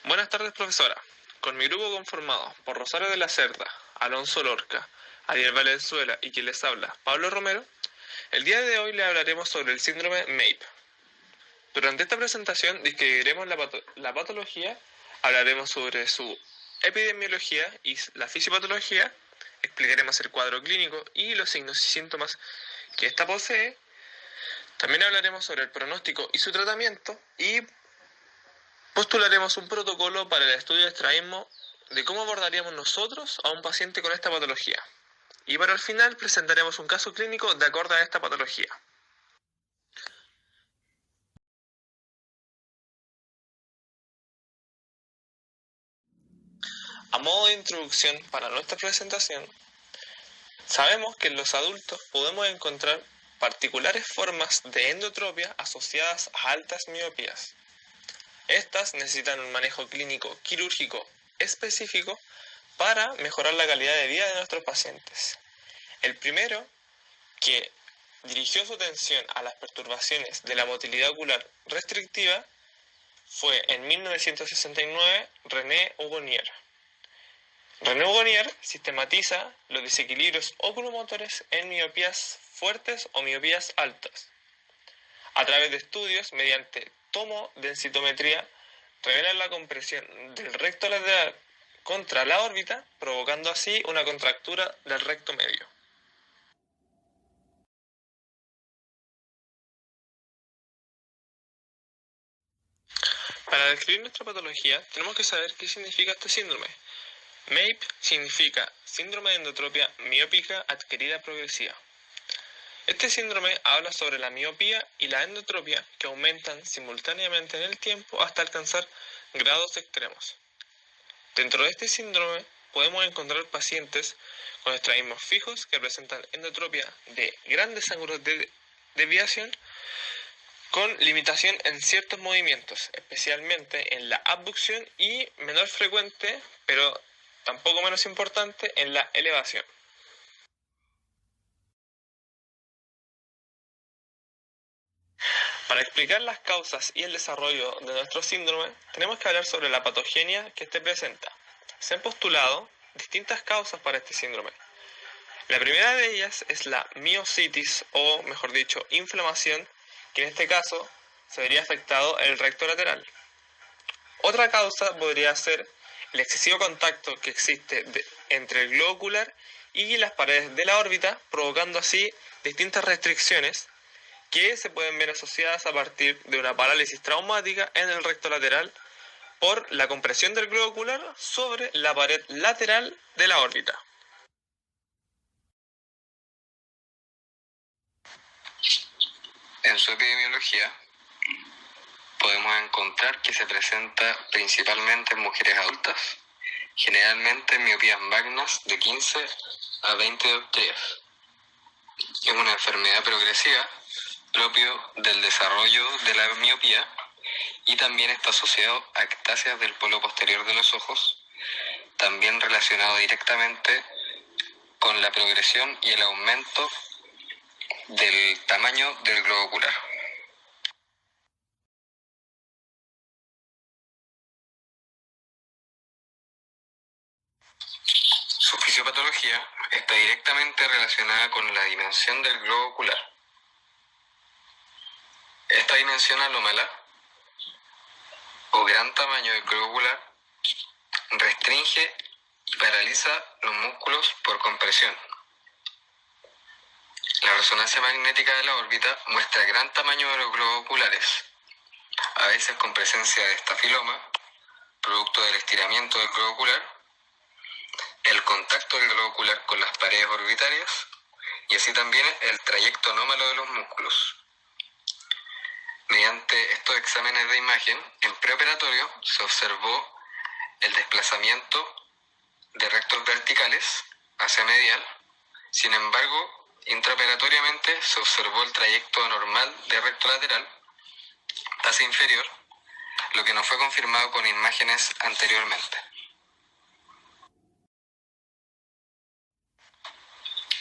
Buenas tardes, profesora. Con mi grupo conformado por Rosario de la Cerda, Alonso Lorca, Ariel Valenzuela y quien les habla, Pablo Romero, el día de hoy le hablaremos sobre el síndrome MAPE. Durante esta presentación describiremos la patología, hablaremos sobre su epidemiología y la fisiopatología, explicaremos el cuadro clínico y los signos y síntomas que ésta posee. También hablaremos sobre el pronóstico y su tratamiento y postularemos un protocolo para el estudio de estrabismo de cómo abordaríamos nosotros a un paciente con esta patología. Y para el final presentaremos un caso clínico de acuerdo a esta patología. A modo de introducción para nuestra presentación, sabemos que en los adultos podemos encontrar particulares formas de endotropia asociadas a altas miopías. Estas necesitan un manejo clínico quirúrgico específico para mejorar la calidad de vida de nuestros pacientes. El primero, que dirigió su atención a las perturbaciones de la motilidad ocular restrictiva, fue en 1969 René Hugonier. René Hugonier sistematiza los desequilibrios oculomotores en miopías fuertes o miopías altas. A través de estudios mediante tomodensitometría, revelan la compresión del recto lateral contra la órbita, provocando así una contractura del recto medio. Para describir nuestra patología, tenemos que saber qué significa este síndrome. MAPE significa síndrome de endotropia miópica adquirida progresiva. Este síndrome habla sobre la miopía y la endotropia que aumentan simultáneamente en el tiempo hasta alcanzar grados extremos. Dentro de este síndrome podemos encontrar pacientes con estrabismos fijos que presentan endotropia de grandes ángulos de desviación con limitación en ciertos movimientos, especialmente en la abducción y menor frecuente, pero tampoco menos importante, en la elevación. Para explicar las causas y el desarrollo de nuestro síndrome, tenemos que hablar sobre la patogenia que este presenta. Se han postulado distintas causas para este síndrome. La primera de ellas es la miositis, o mejor dicho, inflamación, que en este caso se vería afectado el recto lateral. Otra causa podría ser el excesivo contacto que existe entre el globo ocular y las paredes de la órbita, provocando así distintas restricciones que se pueden ver asociadas a partir de una parálisis traumática en el recto lateral por la compresión del globo ocular sobre la pared lateral de la órbita. En su epidemiología podemos encontrar que se presenta principalmente en mujeres adultas, generalmente en miopías magnas de 15 a 20 dioptrías. Es una enfermedad progresiva propio del desarrollo de la miopía y también está asociado a ectasias del polo posterior de los ojos, también relacionado directamente con la progresión y el aumento del tamaño del globo ocular. Su fisiopatología está directamente relacionada con la dimensión del globo ocular. Esta dimensión anómala o gran tamaño del globo ocular restringe y paraliza los músculos por compresión. La resonancia magnética de la órbita muestra gran tamaño de los globos oculares, a veces con presencia de estafiloma, producto del estiramiento del globo ocular, el contacto del globo ocular con las paredes orbitarias y así también el trayecto anómalo de los músculos. Mediante estos exámenes de imagen, en preoperatorio se observó el desplazamiento de rectos verticales hacia medial. Sin embargo, intraoperatoriamente se observó el trayecto normal de recto lateral hacia inferior, lo que no fue confirmado con imágenes anteriormente.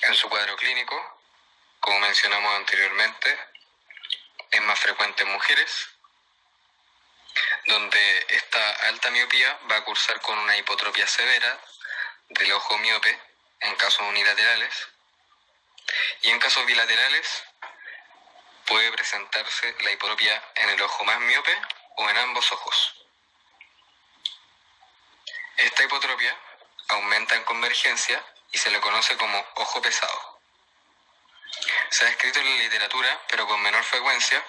En su cuadro clínico, como mencionamos anteriormente, es más frecuente en mujeres, donde donde esta alta miopía va a cursar con una hipotropia severa del ojo miope en casos unilaterales, y en casos bilaterales puede presentarse la hipotropia en el ojo más miope o en ambos ojos. Esta hipotropia aumenta en convergencia y se le conoce como ojo pesado. Se ha escrito en la literatura, pero con menor frecuencia,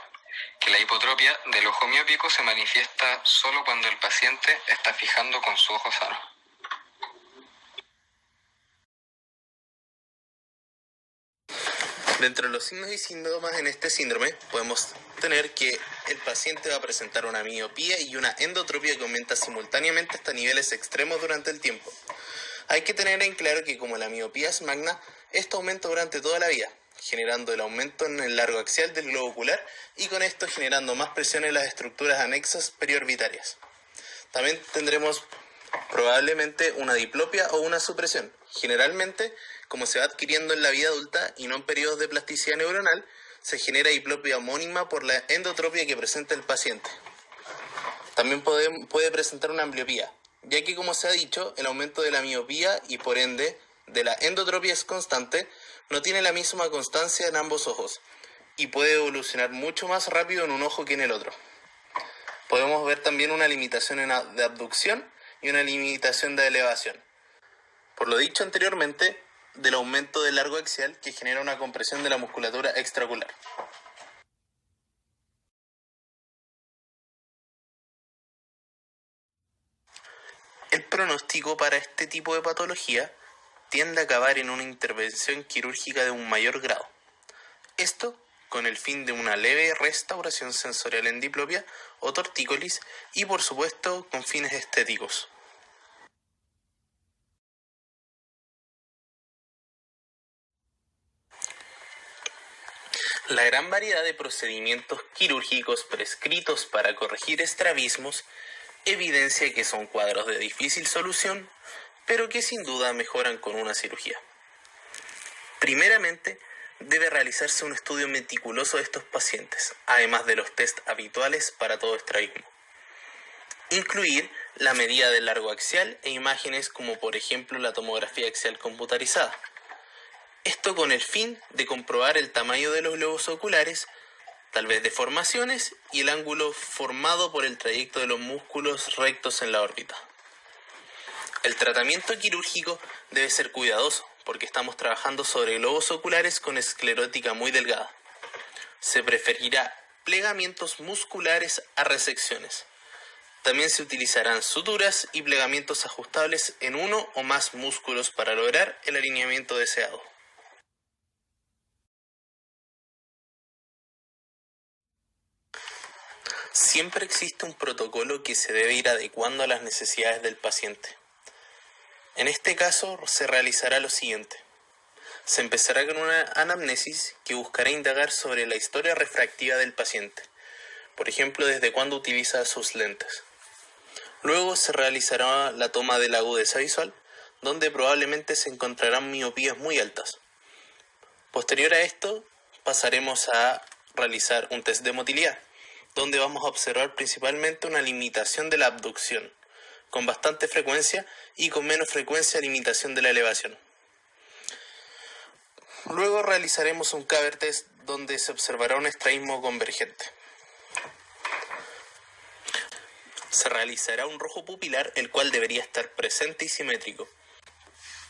que la hipotropia del ojo miópico se manifiesta solo cuando el paciente está fijando con su ojo sano. Dentro de los signos y síntomas en este síndrome podemos tener que el paciente va a presentar una miopía y una endotropia que aumenta simultáneamente hasta niveles extremos durante el tiempo. Hay que tener en claro que como la miopía es magna, esto aumenta durante toda la vida, generando el aumento en el largo axial del globo ocular y con esto generando más presión en las estructuras anexas periorbitarias. También tendremos probablemente una diplopia o una supresión. Generalmente, como se va adquiriendo en la vida adulta y no en periodos de plasticidad neuronal, se genera diplopia homónima por la endotropia que presenta el paciente. También puede presentar una ambliopía, ya que como se ha dicho, el aumento de la miopía y por ende de la endotropia es constante, no tiene la misma constancia en ambos ojos y puede evolucionar mucho más rápido en un ojo que en el otro. Podemos ver también una limitación de abducción y una limitación de elevación. Por lo dicho anteriormente, del aumento del largo axial que genera una compresión de la musculatura extraocular. El pronóstico para este tipo de patología tiende a acabar en una intervención quirúrgica de un mayor grado. Esto con el fin de una leve restauración sensorial en diplopia o tortícolis y por supuesto con fines estéticos. La gran variedad de procedimientos quirúrgicos prescritos para corregir estrabismos evidencia que son cuadros de difícil solución, pero que sin duda mejoran con una cirugía. Primeramente, debe realizarse un estudio meticuloso de estos pacientes, además de los test habituales para todo estrabismo. Incluir la medida del largo axial e imágenes como por ejemplo la tomografía axial computarizada. Esto con el fin de comprobar el tamaño de los globos oculares, tal vez deformaciones y el ángulo formado por el trayecto de los músculos rectos en la órbita. El tratamiento quirúrgico debe ser cuidadoso porque estamos trabajando sobre globos oculares con esclerótica muy delgada. Se preferirá plegamientos musculares a resecciones. También se utilizarán suturas y plegamientos ajustables en uno o más músculos para lograr el alineamiento deseado. Siempre existe un protocolo que se debe ir adecuando a las necesidades del paciente. En este caso se realizará lo siguiente. Se empezará con una anamnesis que buscará indagar sobre la historia refractiva del paciente, por ejemplo, desde cuándo utiliza sus lentes. Luego se realizará la toma de la agudeza visual, donde probablemente se encontrarán miopías muy altas. Posterior a esto, pasaremos a realizar un test de motilidad, donde vamos a observar principalmente una limitación de la abducción, con bastante frecuencia y con menos frecuencia limitación de la elevación. Luego realizaremos un Caber test donde se observará un estrabismo convergente. Se realizará un rojo pupilar, el cual debería estar presente y simétrico.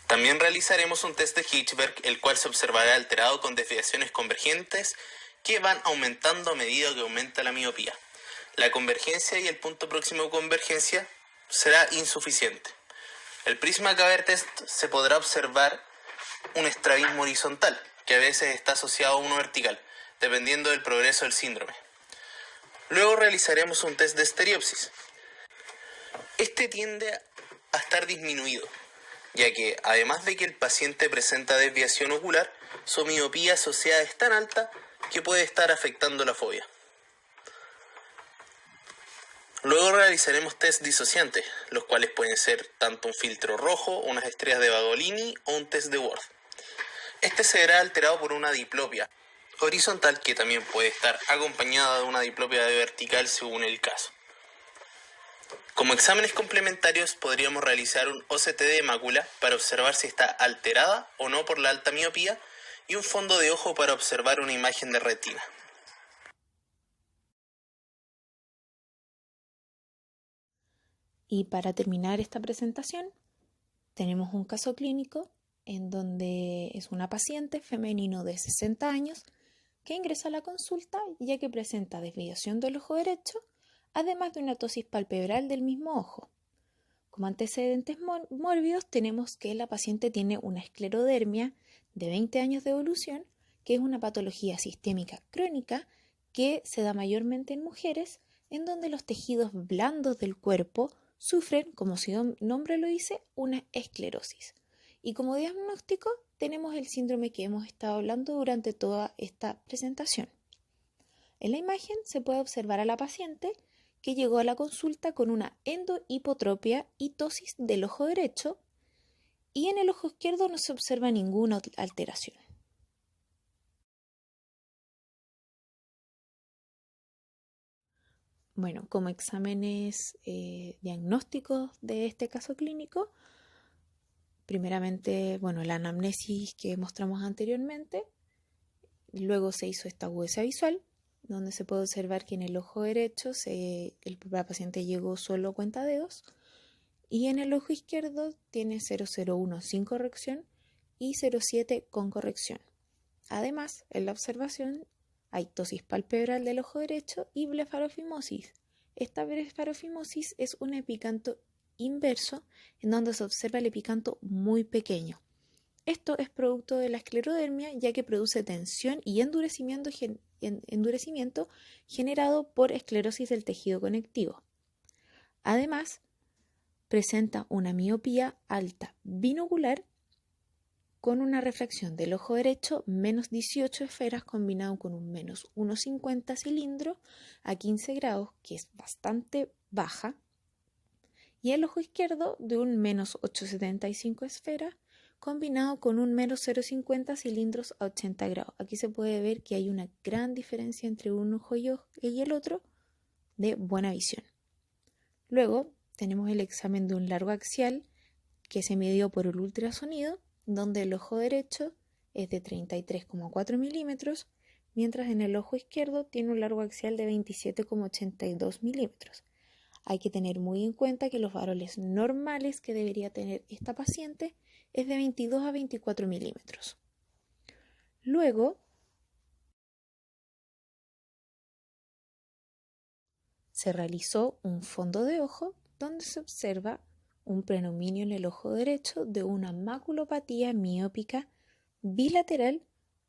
También realizaremos un test de Hirschberg, el cual se observará alterado con desviaciones convergentes que van aumentando a medida que aumenta la miopía. La convergencia y el punto próximo de convergencia será insuficiente. El prisma Caber test se podrá observar un estrabismo horizontal, que a veces está asociado a uno vertical, dependiendo del progreso del síndrome. Luego realizaremos un test de estereopsis. Este tiende a estar disminuido, ya que además de que el paciente presenta desviación ocular, su miopía asociada es tan alta que puede estar afectando la fobia. Luego realizaremos test disociantes, los cuales pueden ser tanto un filtro rojo, unas estrellas de Bagolini o un test de Ward. Este se verá alterado por una diplopia horizontal que también puede estar acompañada de una diplopia vertical según el caso. Como exámenes complementarios podríamos realizar un OCT de mácula para observar si está alterada o no por la alta miopía y un fondo de ojo para observar una imagen de retina. Y para terminar esta presentación, tenemos un caso clínico en donde es una paciente femenino de 60 años que ingresa a la consulta ya que presenta desviación del ojo derecho, además de una ptosis palpebral del mismo ojo. Como antecedentes mórbidos tenemos que la paciente tiene una esclerodermia de 20 años de evolución, que es una patología sistémica crónica que se da mayormente en mujeres, en donde los tejidos blandos del cuerpo sufren, como su nombre lo dice, una esclerosis. Y como diagnóstico tenemos el síndrome que hemos estado hablando durante toda esta presentación. En la imagen se puede observar a la paciente que llegó a la consulta con una endohipotropia y ptosis del ojo derecho, y en el ojo izquierdo no se observa ninguna alteración. Bueno, como exámenes diagnósticos de este caso clínico, primeramente, la anamnesis que mostramos anteriormente, luego se hizo esta agudeza visual, donde se puede observar que en el ojo derecho la paciente llegó solo a cuentadedos, y en el ojo izquierdo tiene 0,01 sin corrección y 0,7 con corrección. Además, en la observación hay ptosis palpebral del ojo derecho y blefarofimosis. Esta blefarofimosis es un epicanto inverso en donde se observa el epicanto muy pequeño. Esto es producto de la esclerodermia, ya que produce tensión y endurecimiento generado por esclerosis del tejido conectivo. Además, presenta una miopía alta binocular con una refracción del ojo derecho menos 18 esferas combinado con un menos 1,50 cilindro a 15 grados, que es bastante baja, y el ojo izquierdo de un menos 8,75 esferas combinado con un menos 0,50 cilindros a 80 grados. Aquí se puede ver que hay una gran diferencia entre un ojo y el otro de buena visión. Luego tenemos el examen de un largo axial que se midió por el ultrasonido, donde el ojo derecho es de 33,4 milímetros, mientras en el ojo izquierdo tiene un largo axial de 27,82 milímetros. Hay que tener muy en cuenta que los valores normales que debería tener esta paciente es de 22 a 24 milímetros. Luego, se realizó un fondo de ojo donde se observa un predominio en el ojo derecho de una maculopatía miópica bilateral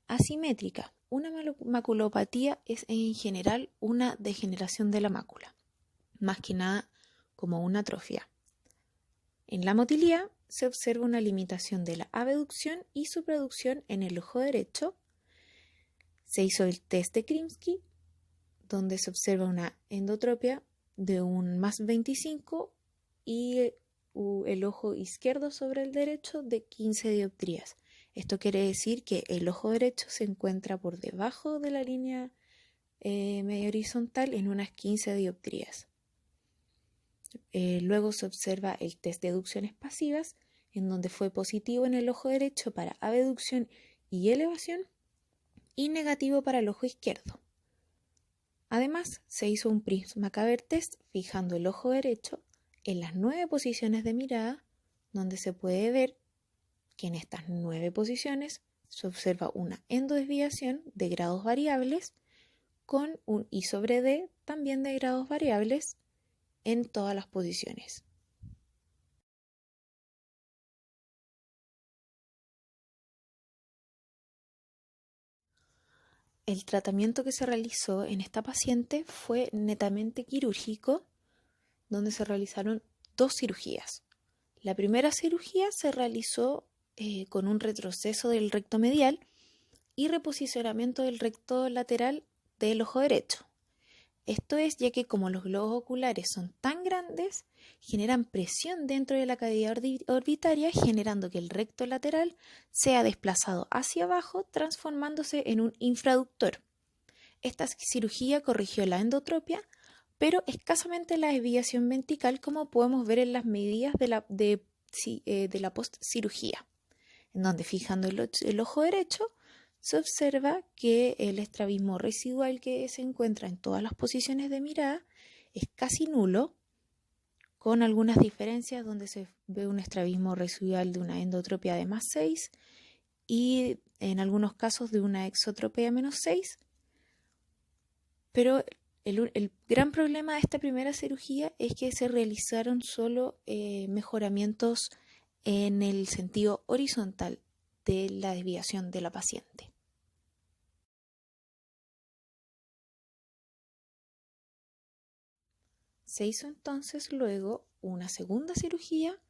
asimétrica. Una maculopatía es en general una degeneración de la mácula, más que nada como una atrofia. En la motilidad se observa una limitación de la abducción y subducción en el ojo derecho. Se hizo el test de Krimsky, donde se observa una endotropia de un más 25 y el ojo izquierdo sobre el derecho de 15 dioptrías. Esto quiere decir que el ojo derecho se encuentra por debajo de la línea medio horizontal en unas 15 dioptrías. Luego se observa el test de deducciones pasivas, en donde fue positivo en el ojo derecho para abducción y elevación y negativo para el ojo izquierdo. Además, se hizo un Prisma-Caber test fijando el ojo derecho en las 9 posiciones de mirada, donde se puede ver que en estas 9 posiciones se observa una endodesviación de grados variables con un I sobre D también de grados variables en todas las posiciones. El tratamiento que se realizó en esta paciente fue netamente quirúrgico, donde se realizaron 2 cirugías. La primera cirugía se realizó con un retroceso del recto medial y reposicionamiento del recto lateral del ojo derecho. Esto es ya que como los globos oculares son tan grandes, generan presión dentro de la cavidad orbitaria, generando que el recto lateral sea desplazado hacia abajo, transformándose en un infraductor. Esta cirugía corrigió la endotropia pero escasamente la desviación ventrical, como podemos ver en las medidas de la postcirugía, en donde fijando el ojo derecho se observa que el estrabismo residual que se encuentra en todas las posiciones de mirada es casi nulo, con algunas diferencias donde se ve un estrabismo residual de una endotropia de +6 y en algunos casos de una exotropia de -6. Pero el gran problema de esta primera cirugía es que se realizaron solo mejoramientos en el sentido horizontal de la desviación de la paciente. Se hizo entonces luego una segunda cirugía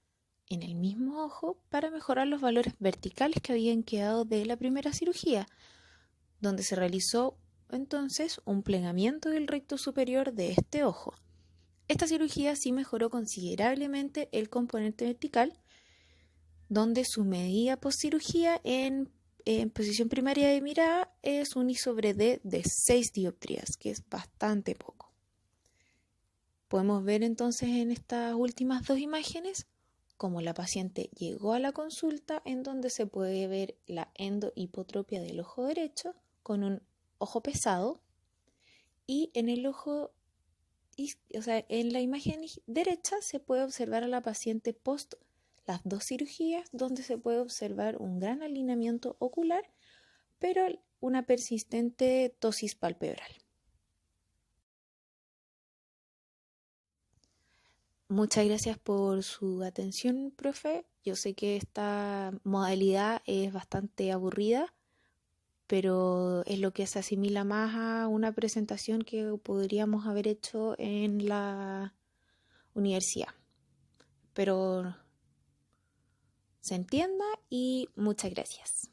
en el mismo ojo para mejorar los valores verticales que habían quedado de la primera cirugía, donde se realizó entonces un plegamiento del recto superior de este ojo. Esta cirugía sí mejoró considerablemente el componente vertical, donde su medida postcirugía en posición primaria de mirada es un I/D de 6 dioptrías, que es bastante poco. Podemos ver entonces en estas últimas dos imágenes cómo la paciente llegó a la consulta, en donde se puede ver la endohipotropia del ojo derecho con un ojo pesado, y en el ojo, en la imagen derecha se puede observar a la paciente post las dos cirugías, donde se puede observar un gran alineamiento ocular, pero una persistente ptosis palpebral. Muchas gracias por su atención, profe. Yo sé que esta modalidad es bastante aburrida, pero es lo que se asimila más a una presentación que podríamos haber hecho en la universidad. Pero se entienda y muchas gracias.